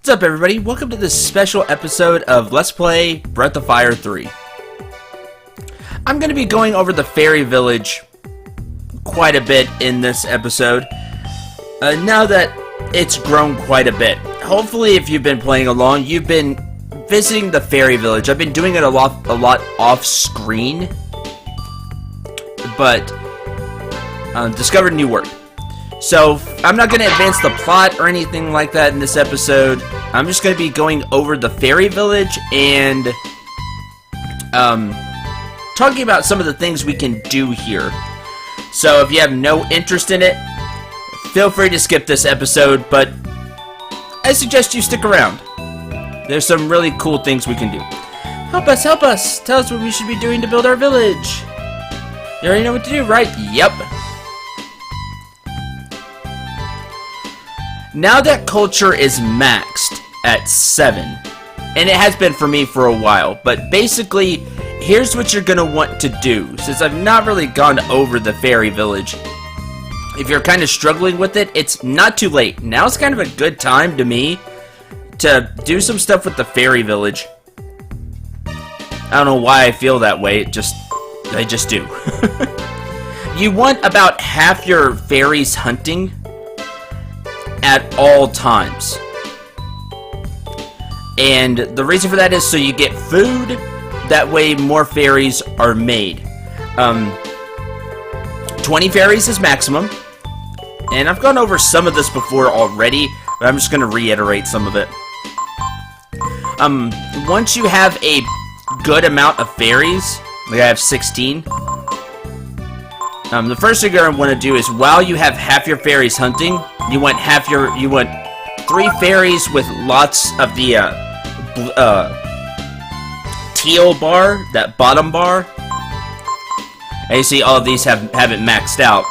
What's up, everybody? Welcome to this special episode of Let's Play Breath of Fire 3. I'm going to be going over the Faerie Village quite a bit in this episode, now that it's grown quite a bit. Hopefully, if you've been playing along, you've been visiting the Faerie Village. I've been doing it a lot off-screen, but discovered new work. So, I'm not going to advance the plot or anything like that in this episode. I'm just going to be going over the Faerie Village and talking about some of the things we can do here. So, if you have no interest in it, feel free to skip this episode, but I suggest you stick around. There's some really cool things we can do. Help us, help us! Tell us what we should be doing to build our village. You already know what to do, right? Yep. Now that culture is maxed at 7, and it has been for me for a while, but basically, here's what you're going to want to do. Since I've not really gone over the Faerie Village, if you're kind of struggling with it, it's not too late. Now's kind of a good time to me to do some stuff with the Faerie Village. I don't know why I feel that way, I just do. You want about half your fairies hunting at all times. And the reason for that is so you get food, that way more fairies are made. 20 fairies is maximum, and I've gone over some of this before already, but I'm just going to reiterate some of it. Once you have a good amount of fairies, like I have 16, the first thing you're going to want to do is, while you have half your fairies hunting, you want 3 fairies with lots of the teal bar, that bottom bar. And you see all of these have it maxed out.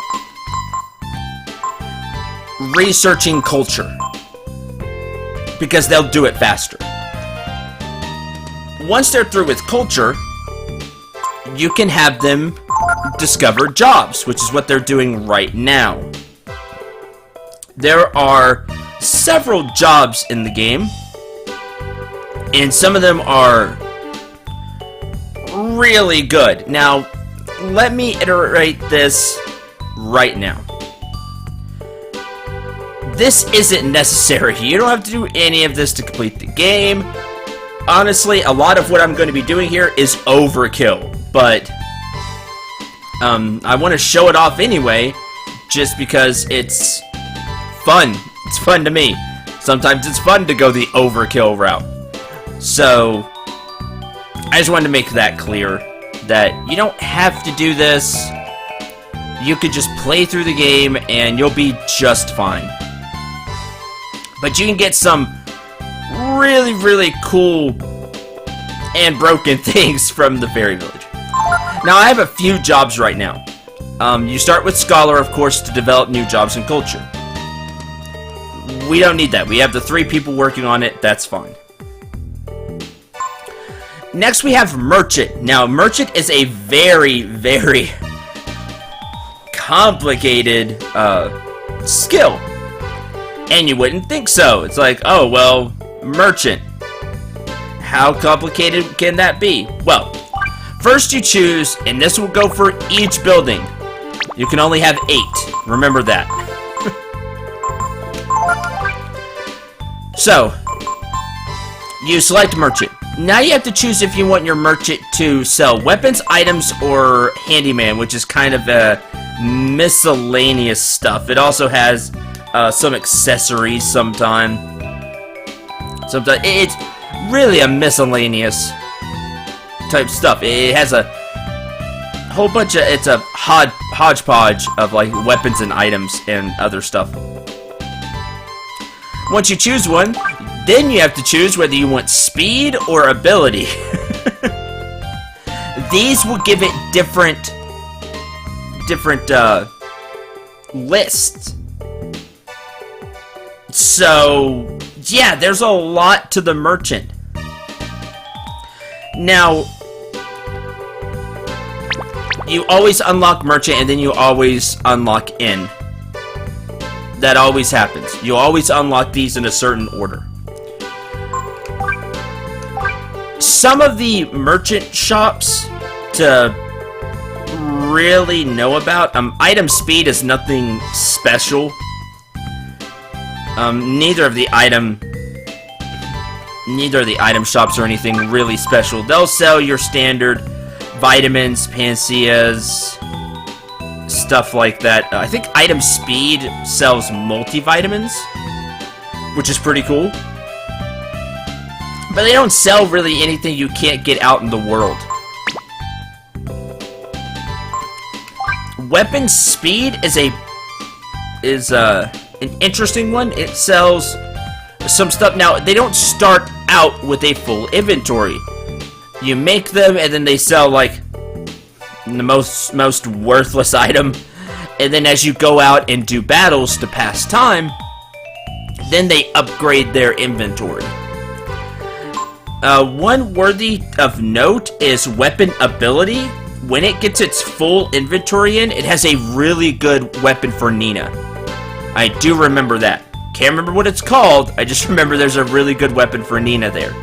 Researching culture, because they'll do it faster. Once they're through with culture, you can have them discover jobs, which is what they're doing right now. There are several jobs in the game, and some of them are really good. Now, let me iterate this right now. This isn't necessary. You don't have to do any of this to complete the game. Honestly, a lot of what I'm going to be doing here is overkill, but I want to show it off anyway, just because it's fun. It's fun to me. Sometimes it's fun to go the overkill route. So, I just wanted to make that clear, that you don't have to do this. You could just play through the game and you'll be just fine. But you can get some really, really cool and broken things from the Faerie Village. Now, I have a few jobs right now. You start with Scholar, of course, to develop new jobs and culture. We don't need that. We have the 3 people working on it. That's fine. Next, we have Merchant. Now, Merchant is a very, very complicated skill. And you wouldn't think so. It's like, oh, well, Merchant. How complicated can that be? Well, first you choose, and this will go for each building. You can only have 8. Remember that. So, you select Merchant. Now you have to choose if you want your Merchant to sell weapons, items, or Handyman, which is kind of a miscellaneous stuff. It also has some accessories sometimes. It's really a miscellaneous type stuff. It has a whole bunch of, it's a hodgepodge of like weapons and items and other stuff. Once you choose one, then you have to choose whether you want speed or ability. These will give it different lists. So, yeah, there's a lot to the Merchant. Now, you always unlock Merchant and then you always unlock Inn. That always happens. You always unlock these in a certain order. some of the merchant shops to really know about. Item speed is nothing special. Neither of the item shops are anything really special. They'll sell your standard vitamins, panaceas, stuff like that. I think item speed sells multivitamins, which is pretty cool. But they don't sell really anything you can't get out in the world. Weapon speed is an interesting one. It sells some stuff. Now, they don't start out with a full inventory. You make them, and then they sell, like, the most worthless item. And then as you go out and do battles to pass time, then they upgrade their inventory. One worthy of note is weapon ability. When it gets its full inventory in, it has a really good weapon for Nina. I do remember that. Can't remember what it's called, I just remember there's a really good weapon for Nina there.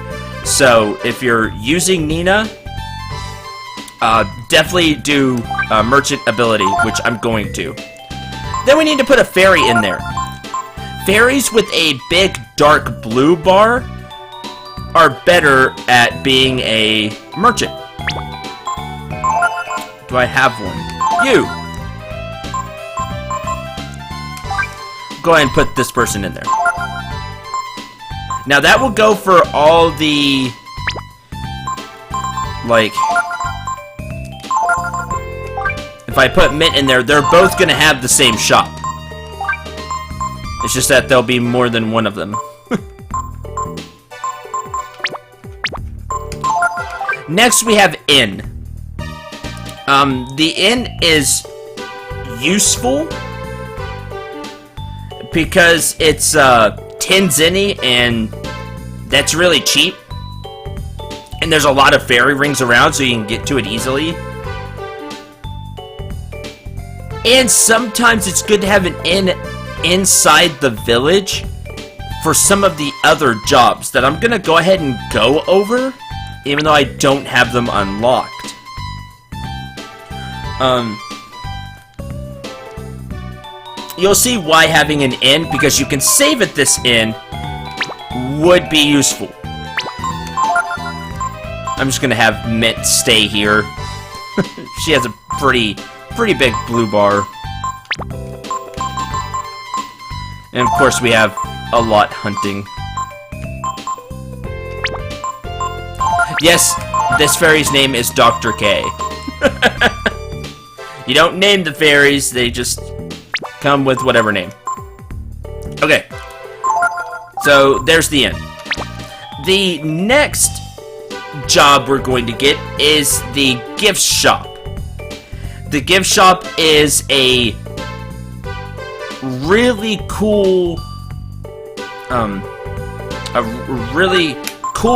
So, if you're using Nina, definitely do merchant ability, which I'm going to. Then we need to put a fairy in there. Fairies with a big dark blue bar are better at being a merchant. Do I have one? You! Go ahead and put this person in there. Now that will go for all the... like... if I put Mint in there, they're both gonna have the same shop. It's just that there'll be more than one of them. Next we have Inn. The Inn is useful because it's 10 zenny and that's really cheap. And there's a lot of fairy rings around so you can get to it easily. And sometimes it's good to have an inn inside the village for some of the other jobs that I'm gonna go ahead and go over, even though I don't have them unlocked. You'll see why having an inn, because you can save at this inn, would be useful. I'm just gonna have Mint stay here. She has a pretty big blue bar. And of course we have a lot hunting. Yes, this fairy's name is Dr. K. You don't name the fairies, they just come with whatever name. Okay. So, there's the end. The next job we're going to get is the gift shop. The gift shop is a really cool,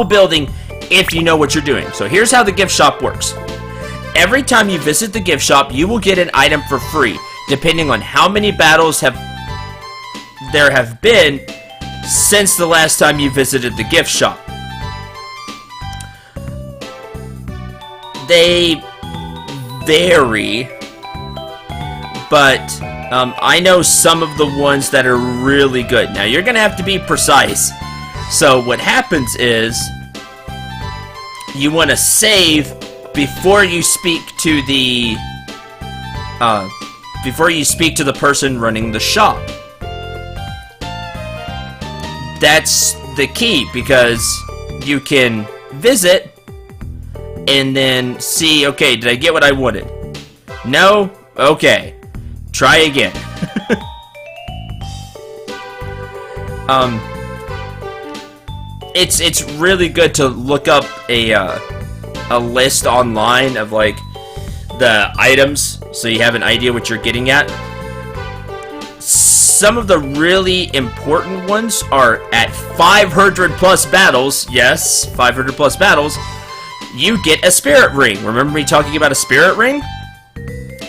building if you know what you're doing. So here's how the gift shop works. Every time you visit the gift shop, you will get an item for free, depending on how many battles there have been since the last time you visited the gift shop. They vary, but I know some of the ones that are really good. Now, you're gonna have to be precise. So what happens is you want to save before you speak to the person running the shop. That's the key, because you can visit and then see, okay, did I get what I wanted? No? Okay. Try again. It's really good to look up a list online of, like, the items, so you have an idea what you're getting at. Some of the really important ones are at 500 plus battles. Yes, 500 plus battles. You get a spirit ring. Remember me talking about a spirit ring?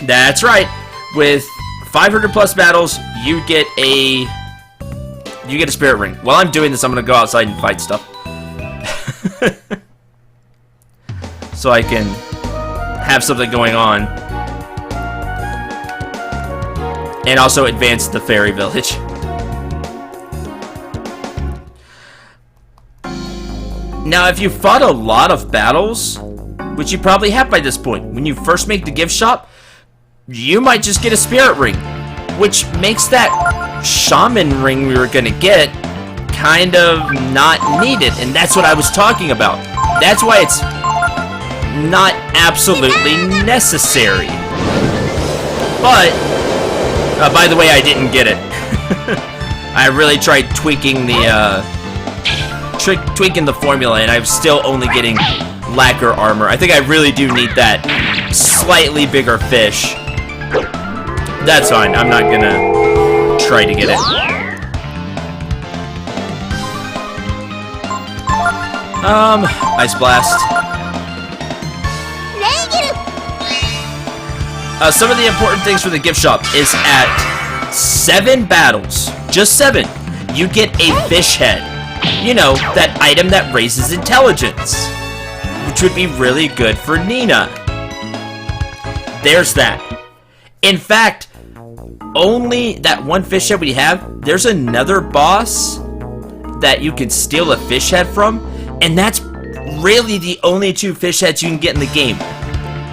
That's right. With 500 plus battles, you get a spirit ring. While I'm doing this, I'm gonna go outside and fight stuff. so I can have something going on. And also advance the Faerie Village. Now, if you fought a lot of battles, which you probably have by this point, when you first make the gift shop, you might just get a spirit ring, which makes that shaman ring we were gonna get kind of not needed, and that's what I was talking about. That's why it's not absolutely necessary. But, by the way, I didn't get it. I really tried tweaking the, tweaking the formula, and I'm still only getting lacquer armor. I think I really do need that slightly bigger fish. That's fine. I'm not gonna try to get it. Ice Blast. Some of the important things for the gift shop is at 7 battles, just 7, you get a fish head. You know, that item that raises intelligence, which would be really good for Nina. There's that. In fact, only that one fish head we have, there's another boss that you can steal a fish head from, and that's really the only 2 fish heads you can get in the game,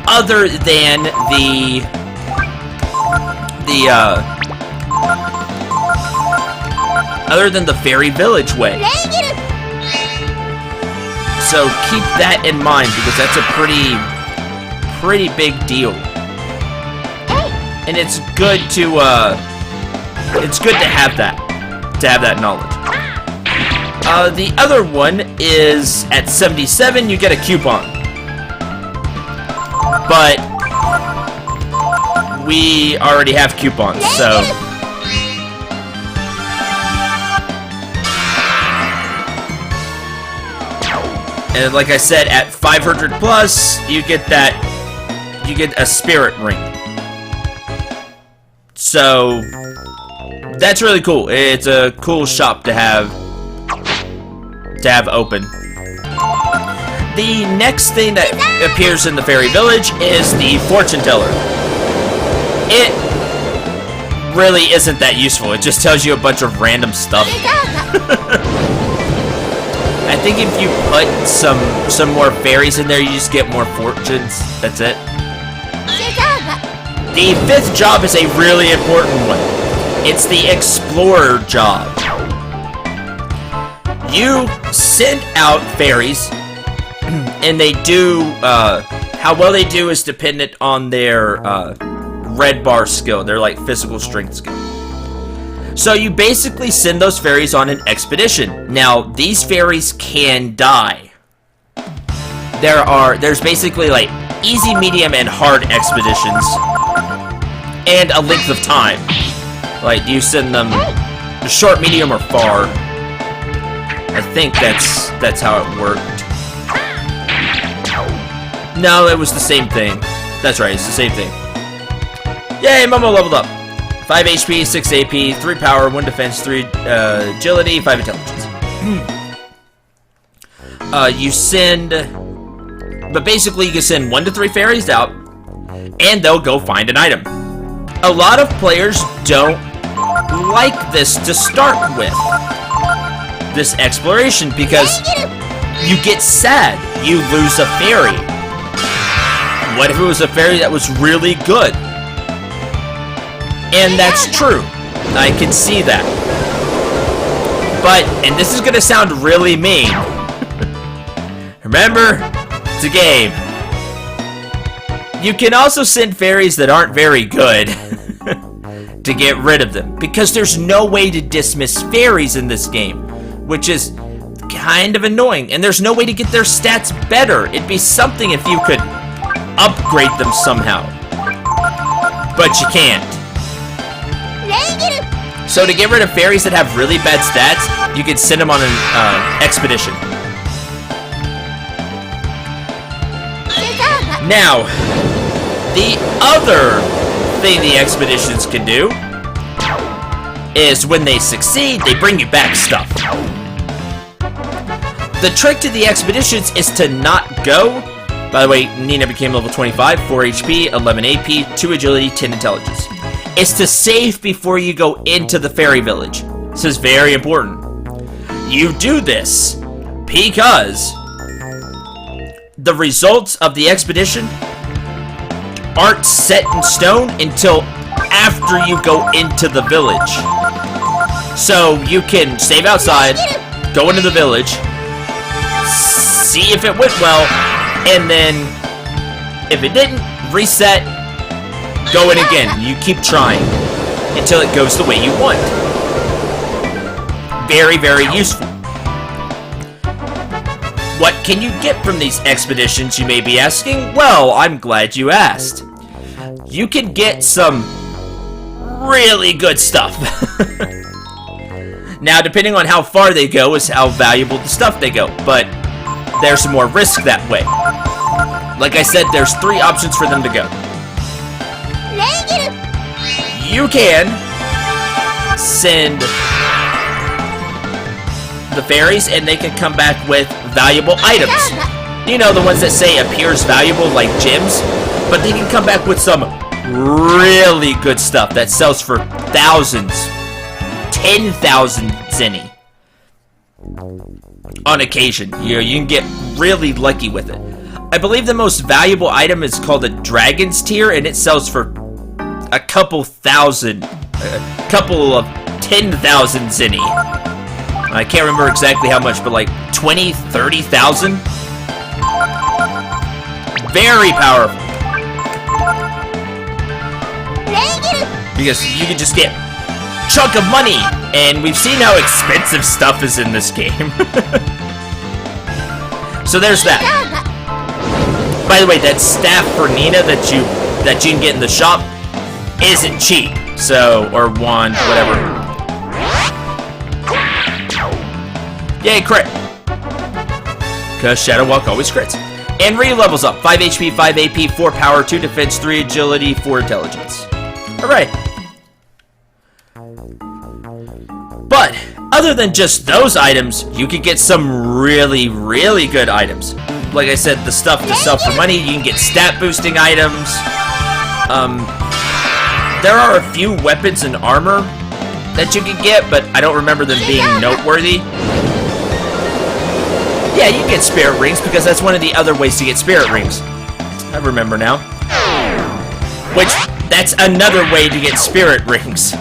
other than the Faerie Village way. So keep that in mind, because that's a pretty big deal. And it's good to have that knowledge. The other one is at 77 you get a coupon. But we already have coupons, so and like I said, at 500 plus, you get a spirit ring. So that's really cool. It's a cool shop to have open. The next thing that appears in the Faerie Village is the fortune teller. It really isn't that useful. It just tells you a bunch of random stuff. I think if you put some more fairies in there, you just get more fortunes. That's it. The 5th job is a really important one. It's the explorer job. You send out fairies, and they do, how well they do is dependent on their red bar skill, their like physical strength skill. So you basically send those fairies on an expedition. Now, these fairies can die. There's basically like easy, medium, and hard expeditions, and a length of time. Like, you send them short, medium, or far. I think that's how it worked. No, it was the same thing. That's right, it's the same thing. Yay, Momo leveled up. 5 HP, 6 AP, 3 power, 1 defense, 3 agility, 5 intelligence. You send... But basically, you can send 1 to 3 fairies out, and they'll go find an item. A lot of players don't like this to start with. This exploration, because you get sad. You lose a fairy. What if it was a fairy that was really good? And that's true. I can see that. But, and this is gonna sound really mean. Remember, it's a game. You can also send fairies that aren't very good to get rid of them, because there's no way to dismiss fairies in this game, which is kind of annoying, and there's no way to get their stats better. It'd be something if you could upgrade them somehow, but you can't. So to get rid of fairies that have really bad stats, you can send them on an expedition. Now, the other thing the expeditions can do is when they succeed, they bring you back stuff. The trick to the expeditions is to not go By the way, Nina became level 25, 4 HP, 11 AP, 2 agility, 10 intelligence. It's to save before you go into the Faerie Village. This is very important. You do this because the results of the expedition aren't set in stone until after you go into the village. So you can save outside, go into the village, see if it went well, and then if it didn't, reset, go in again. You keep trying until it goes the way you want. Very, very useful. What can you get from these expeditions, you may be asking? Well, I'm glad you asked. You can get some really good stuff. Now, depending on how far they go is how valuable the stuff they go, but there's some more risk that way. Like I said, there's 3 options for them to go. You can send the fairies and they can come back with valuable items. You know, the ones that say appears valuable, like gems, but they can come back with some really good stuff that sells for thousands, 10,000 zenny. On occasion, you can get really lucky with it. I believe the most valuable item is called a Dragon's Tear, and it sells for a couple of 10,000 zenny. I can't remember exactly how much, but like 20, 30,000. Very powerful. Because you can just get a chunk of money, and we've seen how expensive stuff is in this game. So there's that. By the way, that staff for Nina that you can get in the shop isn't cheap. So, or wand, whatever. Yay, crit. Because Shadow Walk always crits. And Ryu levels up. 5 HP, 5 AP, 4 power, 2 defense, 3 agility, 4 intelligence. Alright. But, other than just those items, you can get some really, really good items. Like I said, the stuff to sell for money, you can get stat boosting items. There are a few weapons and armor that you can get, but I don't remember them being noteworthy. Yeah, you get spirit rings, because that's one of the other ways to get spirit rings. I remember now. Which, that's another way to get spirit rings.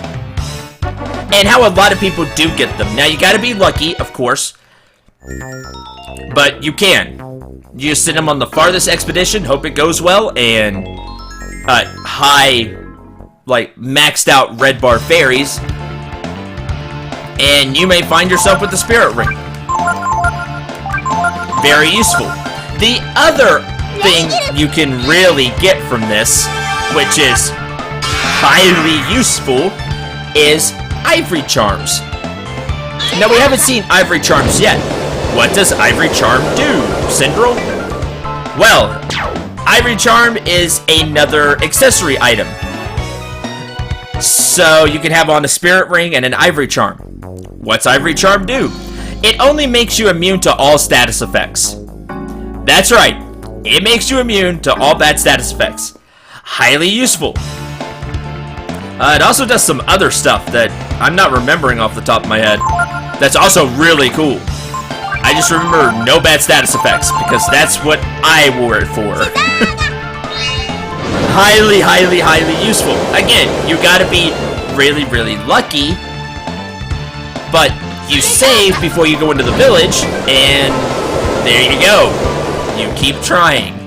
And how a lot of people do get them. Now, you gotta be lucky, of course. But you can. You just send them on the farthest expedition, hope it goes well, and high, like, maxed out red bar fairies. And you may find yourself with the spirit ring. Very useful. The other thing you can really get from this, which is highly useful, is Ivory Charms. Now, we haven't seen Ivory Charms yet. What does Ivory Charm do, Cendril? Well, Ivory Charm is another accessory item. So, you can have on a Spirit Ring and an Ivory Charm. What's Ivory Charm do? It only makes you immune to all status effects. That's right. It makes you immune to all bad status effects. Highly useful. It also does some other stuff that I'm not remembering off the top of my head. That's also really cool. I just remember no bad status effects, because that's what I wore it for. Highly, highly, highly useful. Again, you gotta be really, really lucky, but you save before you go into the village, and there you go. You keep trying.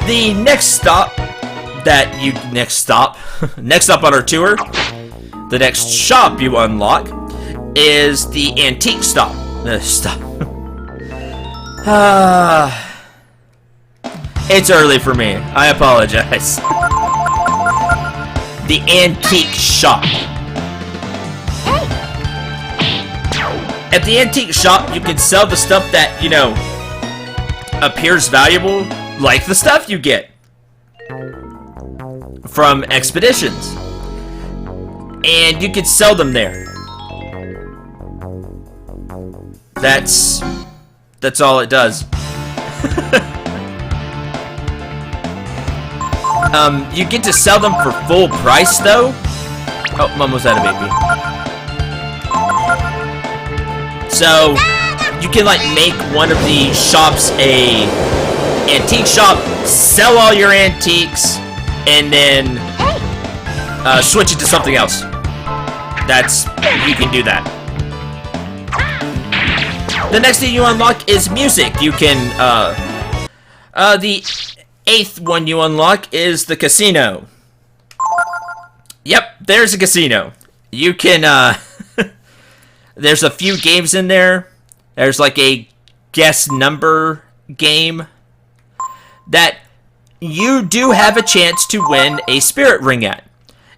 The next stop next up on our tour, the next shop you unlock is the antique stop. It's early for me. I apologize. The antique shop. At the antique shop, you can sell the stuff that, you know, appears valuable, like the stuff you get from expeditions. And you can sell them there. That's That's all it does. You get to sell them for full price, though. Oh, Mom was out of baby. So, you can, like, make one of the shops a antique shop, sell all your antiques, and then switch it to something else. You can do that. The next thing you unlock is music. You can, the 8th one you unlock is the casino. Yep, there's a casino. You can, there's a few games in there. There's like a guess number game that you do have a chance to win a spirit ring at.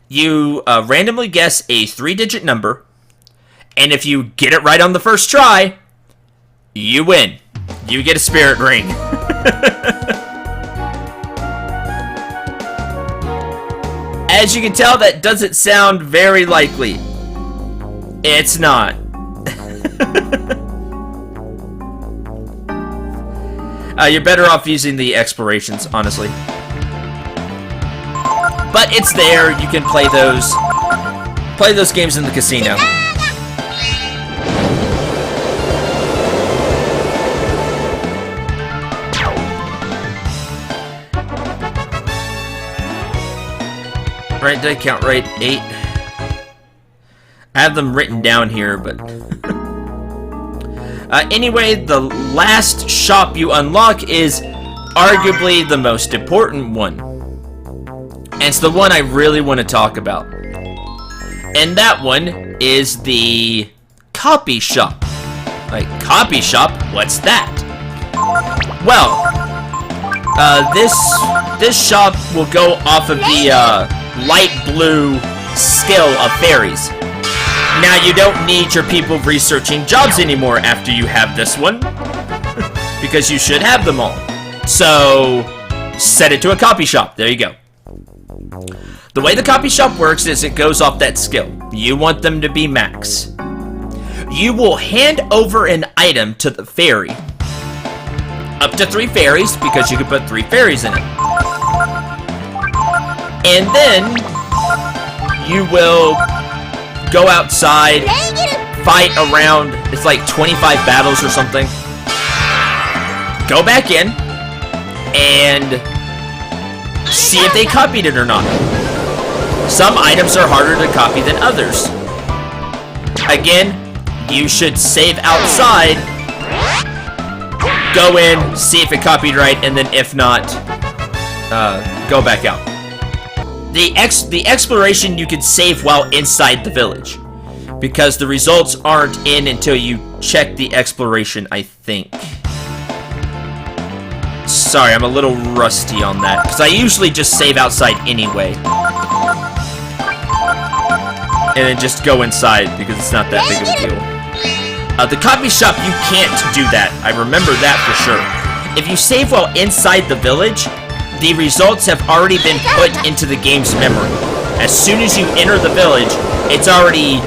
You randomly guess a 3-digit number, and if you get it right on the first try, you win. You get a spirit ring. As you can tell, that doesn't sound very likely. It's not. You're better off using the explorations, honestly. But it's there. You can play those games in the casino. Right, did I count right? 8. I have them written down here, but... anyway, the last shop you unlock is arguably the most important one. And it's the one I really want to talk about. And that one is the copy shop. Like, copy shop? What's that? Well, this shop will go off of the light blue skill of fairies. Now, you don't need your people researching jobs anymore after you have this one, because you should have them all. So, set it to a copy shop. There you go. The way the copy shop works is it goes off that skill. You want them to be max. You will hand over an item to the fairy. Up to 3 fairies, because you can put 3 fairies in it. And then, you will go outside, fight around, it's like 25 battles or something. Go back in, and see if they copied it or not. Some items are harder to copy than others. Again, you should save outside, go in, see if it copied right, and then if not, go back out. The exploration you can save while inside the village, because the results aren't in until you check the exploration, I think. Sorry, I'm a little rusty on that, because I usually just save outside anyway. And then just go inside, because it's not that big of a deal. The copy shop, you can't do that. I remember that for sure. If you save while inside the village, the results have already been put into the game's memory. As soon as you enter the village, it's already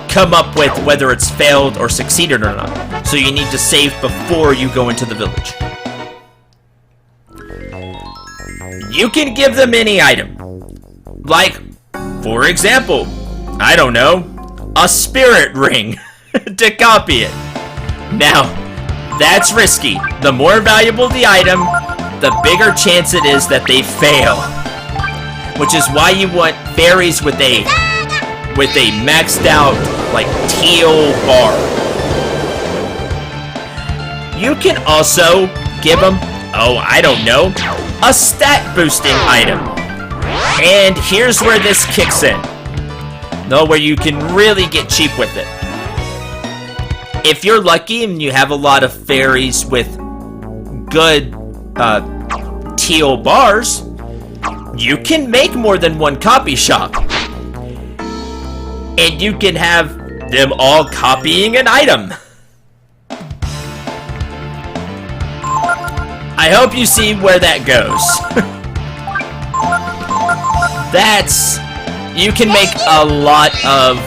come up with whether it's failed or succeeded or not. So you need to save before you go into the village. You can give them any item. Like, for example, I don't know, a spirit ring to copy it. Now, that's risky. The more valuable the item, the bigger chance it is that they fail. Which is why you want fairies with a maxed out, like, teal bar. You can also give them, oh, I don't know, a stat boosting item. And here's where this kicks in. No, where you can really get cheap with it. If you're lucky and you have a lot of fairies with good teal bars, you can make more than one copy shop. And you can have them all copying an item. I hope you see where that goes. You can make a lot of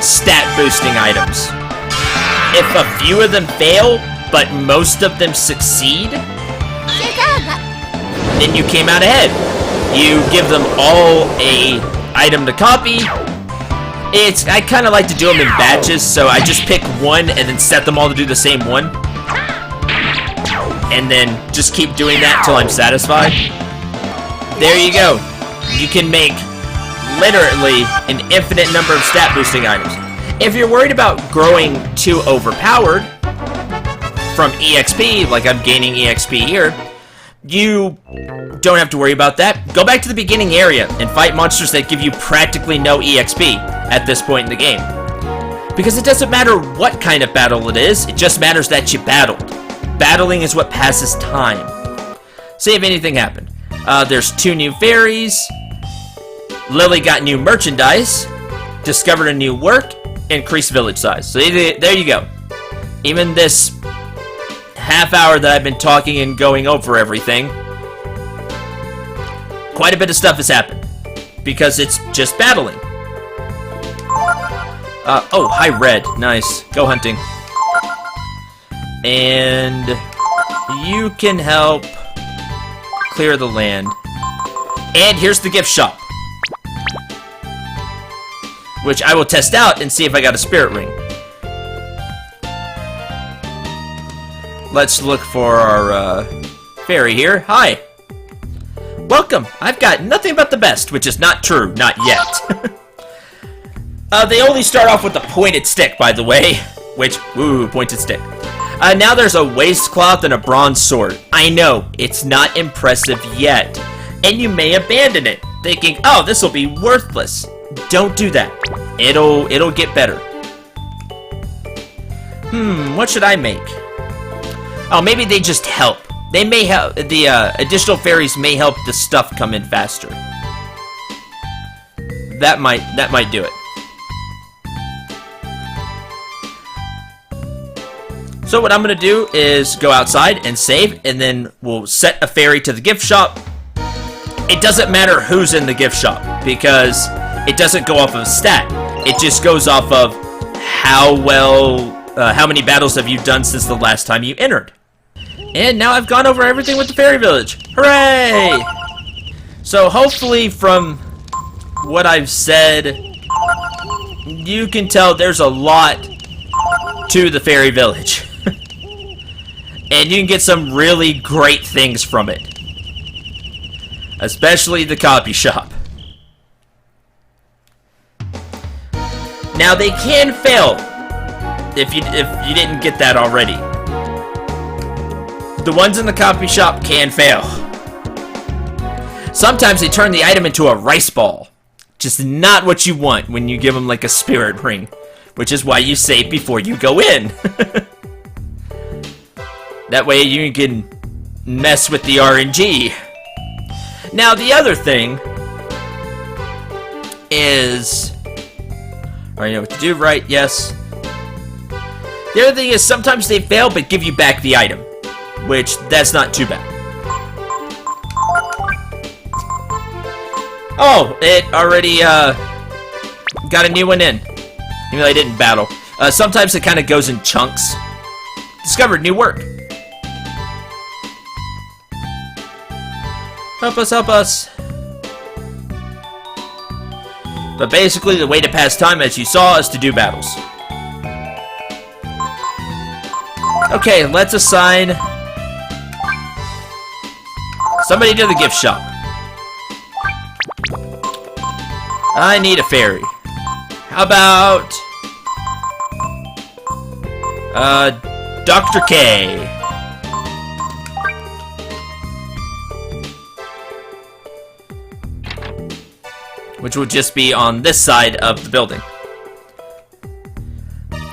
stat boosting items. If a few of them fail, but most of them succeed, then you came out ahead. You give them all a item to copy. I kind of like to do them in batches, so I just pick one and then set them all to do the same one. And then just keep doing that till I'm satisfied. There you go. You can make literally an infinite number of stat boosting items. If you're worried about growing too overpowered from EXP, like I'm gaining EXP here, you don't have to worry about that. Go back to the beginning area and fight monsters that give you practically no EXP at this point in the game. Because it doesn't matter what kind of battle it is, it just matters that you battled. Battling is what passes time. See if anything happened. There's 2 new fairies. Lily got new merchandise. Discovered a new work. Increased village size. So there you go. Even this half hour that I've been talking and going over everything, quite a bit of stuff has happened. Because it's just battling. Oh, hi Red. Nice. Go hunting. And you can help clear the land. And here's the gift shop, which I will test out and see if I got a spirit ring. Let's look for our fairy here. Hi. Welcome. I've got nothing but the best, which is not true. Not yet. They only start off with a pointed stick, by the way. Which, ooh, pointed stick. Now there's a waistcloth and a bronze sword. I know, it's not impressive yet. And you may abandon it, thinking, oh, this will be worthless. Don't do that. It'll get better. What should I make? Oh, maybe they just help. They may help. The additional fairies may help the stuff come in faster. That might do it. So what I'm going to do is go outside and save, and then we'll set a fairy to the gift shop. It doesn't matter who's in the gift shop, because it doesn't go off of stat. It just goes off of how many battles have you done since the last time you entered. And now I've gone over everything with the Faerie Village. Hooray! So hopefully from what I've said, you can tell there's a lot to the Faerie Village. And you can get some really great things from it. Especially the copy shop. Now they can fail if you didn't get that already. The ones in the copy shop can fail. Sometimes they turn the item into a rice ball. Just not what you want when you give them like a spirit ring. Which is why you save before you go in. That way you can mess with the RNG. Now the other thing is... I know what to do, right? Yes. The other thing is sometimes they fail but give you back the item. Which, that's not too bad. Oh, it already got a new one in. Even though I didn't battle. Sometimes it kind of goes in chunks. Discovered new work. Help us, help us. But basically, the way to pass time, as you saw, is to do battles. Okay, let's assign somebody to the gift shop. I need a fairy. How about Dr. K? Which will just be on this side of the building.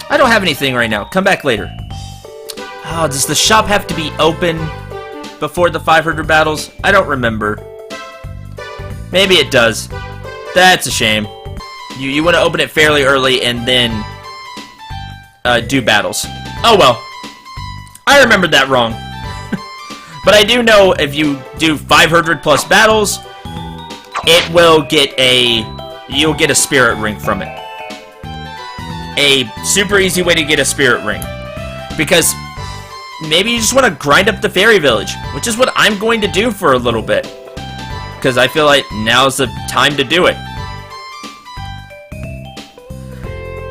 I don't have anything right now. Come back later. Oh, does the shop have to be open before the 500 battles? I don't remember. Maybe it does. That's a shame. You want to open it fairly early and then do battles. Oh well. I remembered that wrong. But I do know if you do 500 plus battles, it will get you'll get a spirit ring from it. A super easy way to get a spirit ring. Because maybe you just want to grind up the Faerie Village, which is what I'm going to do for a little bit. Because I feel like now's the time to do it.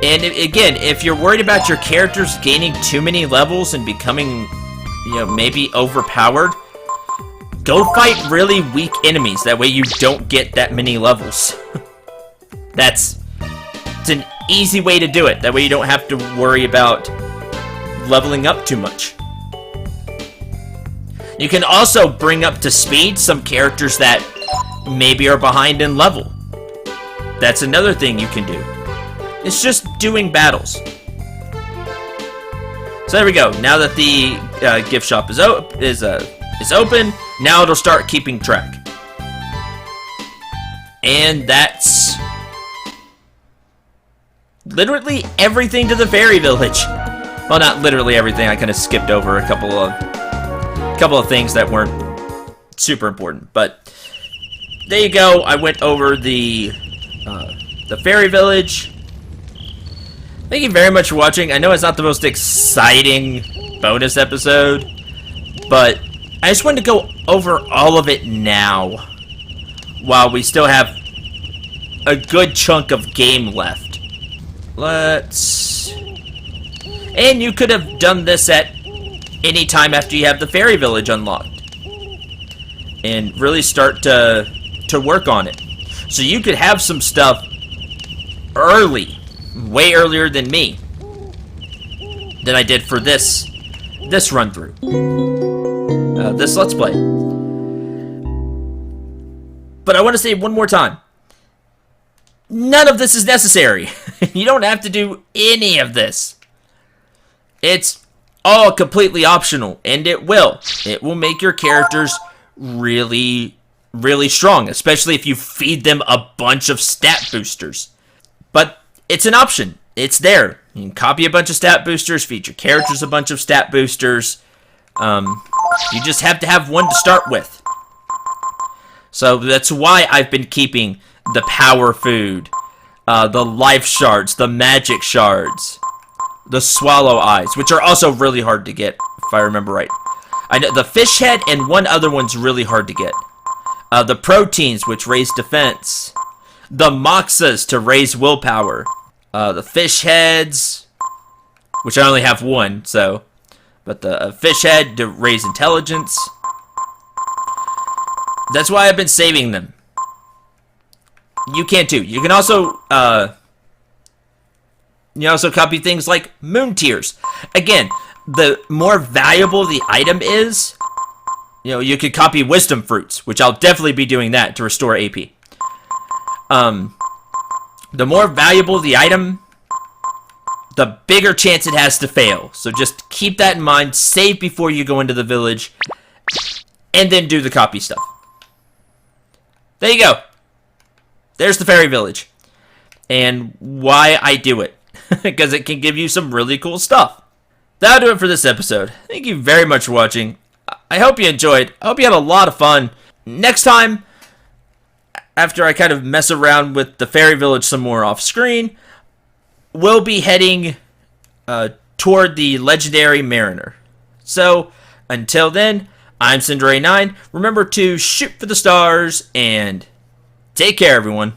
And again, if you're worried about your characters gaining too many levels and becoming, maybe overpowered, go fight really weak enemies. That way you don't get that many levels. It's an easy way to do it. That way you don't have to worry about leveling up too much. You can also bring up to speed some characters that maybe are behind in level. That's another thing you can do. It's just doing battles. So there we go. Now that the gift shop is open, now it'll start keeping track. And that's literally everything to the Faerie Village. Well, not literally everything. I kind of skipped over a couple of things that weren't super important. But there you go. I went over the Faerie Village. Thank you very much for watching. I know it's not the most exciting bonus episode, but I just wanted to go over all of it now, while we still have a good chunk of game left. And you could have done this at any time after you have the Faerie Village unlocked, and really start to work on it. So you could have some stuff early. Way earlier than me. Than I did for this run through. This Let's Play. But I want to say one more time. None of this is necessary. You don't have to do any of this. It's all completely optional. And it will. It will make your characters really, really strong. Especially if you feed them a bunch of stat boosters. But it's an option. It's there. You can copy a bunch of stat boosters, feed your characters a bunch of stat boosters. You just have to have one to start with. So that's why I've been keeping the power food, the life shards, the magic shards, the swallow eyes, which are also really hard to get, if I remember right. I know the fish head and one other one's really hard to get. The proteins, which raise defense. The moxas to raise willpower. The fish heads, which I only have one, but the fish head to raise intelligence. That's why I've been saving them. You can too. You can also, copy things like moon tears. Again, the more valuable the item is, you could copy wisdom fruits, which I'll definitely be doing that to restore AP. The more valuable the item, the bigger chance it has to fail. So just keep that in mind. Save before you go into the village, and then do the copy stuff. There you go. There's the Faerie Village. And why I do it. Because it can give you some really cool stuff. That'll do it for this episode. Thank you very much for watching. I hope you enjoyed. I hope you had a lot of fun. Next time, after I kind of mess around with the Faerie Village some more off screen, we'll be heading toward the legendary Mariner. So, until then, I'm Cendril 9. Remember to shoot for the stars, and take care, everyone.